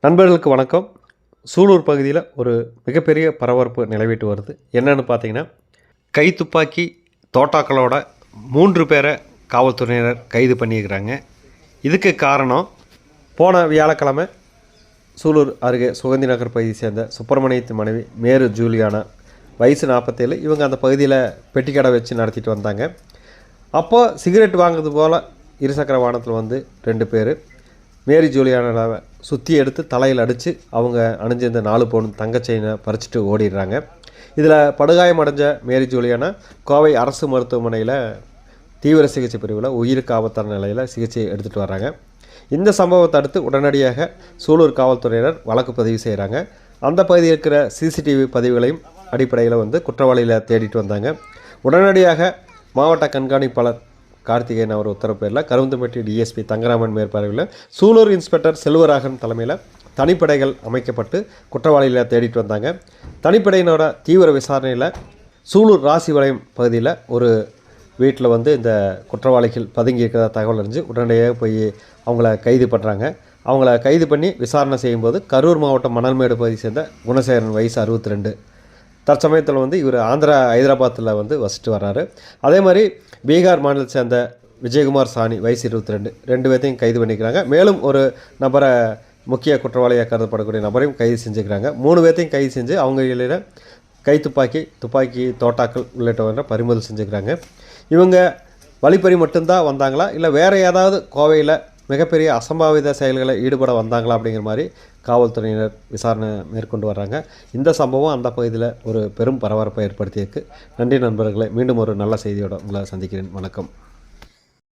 நண்பர்களுக்கு வணக்கம். சூலூர் பகுதியில் ஒரு மிகப்பெரிய பரபரப்பு நிலவிட்டு வருது. என்னென்னு பார்த்தீங்கன்னா, கைத்துப்பாக்கி தோட்டாக்களோட 3 பேரை காவல்துறையினர் கைது பண்ணியிருக்கிறாங்க. இதுக்கு காரணம், போன வியாழக்கிழமை சூலூர் அருகே சுகந்தி நகர் பகுதியை சேர்ந்த சுப்பிரமணியத்தின் மனைவி மேரு ஜூலியானா, வயசு 47. இவங்க அந்த பகுதியில் பெட்டிக்கடை வச்சு நடத்திட்டு வந்தாங்க. அப்போ சிகரெட் வாங்குறது போல் இருசக்கர வாகனத்தில் வந்து 2 பேர் மேரி ஜூலியானாவை சுற்றி எடுத்து தலையில் அடித்து அவங்க அணிஞ்சிருந்த 4 பவுன் தங்க செயினை பறிச்சுட்டு ஓடிடுறாங்க. இதில் படுகாயம் அடைஞ்ச மேரி ஜூலியானா கோவை அரசு மருத்துவமனையில் தீவிர சிகிச்சை பிரிவில் உயிருக்கு ஆபத்தான நிலையில் சிகிச்சை எடுத்துகிட்டு வர்றாங்க. இந்த சம்பவத்தை அடுத்து உடனடியாக சூலூர் காவல்துறையினர் வழக்கு பதிவு செய்கிறாங்க. அந்த பகுதியில் இருக்கிற சிசிடிவி பதிவுகளையும் அடிப்படையில் வந்து குற்றவாளியில் தேடிட்டு வந்தாங்க. உடனடியாக மாவட்ட கண்காணிப்பாளர் கார்த்திகேயன் அவர் உத்தரவு பேரில் கருந்தம்பட்டி டிஎஸ்பி தங்கராமன் மேற்பார்வையில் சூலூர் இன்ஸ்பெக்டர் செல்வராகன் தலைமையில் தனிப்படைகள் அமைக்கப்பட்டு குற்றவாளிகளை தேடிட்டு வந்தாங்க. தனிப்படையினோட தீவிர விசாரணையில் சூலூர் ராசிவளையம் பகுதியில் ஒரு வீட்டில் வந்து இந்த குற்றவாளிகள் பதுங்கி இருக்கிற தகவல் அறிஞ்சு உடனடியாக போய் அவங்கள கைது பண்ணுறாங்க. அவங்கள கைது பண்ணி விசாரணை செய்யும்போது கரூர் மாவட்டம் மணல்மேடு பகுதியை சேர்ந்த குணசேகரன், வயசு 62. தற்சமயத்தில் வந்து இவர் ஆந்திரா ஹைதராபாத்தில் வந்து வசிட்டு வர்றாரு. அதே மாதிரி பீகார் மாநிலத்தை சேர்ந்த விஜயகுமார் சாணி, வயசு 22. 2 பேர்த்தையும் கைது பண்ணிக்கிறாங்க. மேலும் ஒரு நபரை, முக்கிய குற்றவாளியாக கருதப்படக்கூடிய நபரையும் கைது செஞ்சுக்கிறாங்க. 3 பேர்த்தையும் கைது செஞ்சு அவங்க துப்பாக்கி தோட்டாக்கள் உள்ளிட்டவற்றை பறிமுதல் செஞ்சுக்கிறாங்க. இவங்க வழிப்பறி மட்டும்தான் வந்தாங்களா, இல்லை வேறு ஏதாவது கோவையில் மிகப்பெரிய அசம்பாவித செயல்களை ஈடுபட வந்தாங்களா அப்படிங்கிற மாதிரி காவல்துறையினர் விசாரணை மேற்கொண்டு வர்றாங்க. இந்த சம்பவம் அந்த பகுதியில் ஒரு பெரும் பரபரப்பை ஏற்படுத்தியிருக்கு. நன்றி நண்பர்களே. மீண்டும் ஒரு நல்ல செய்தியோடு உங்களை சந்திக்கிறேன். வணக்கம்.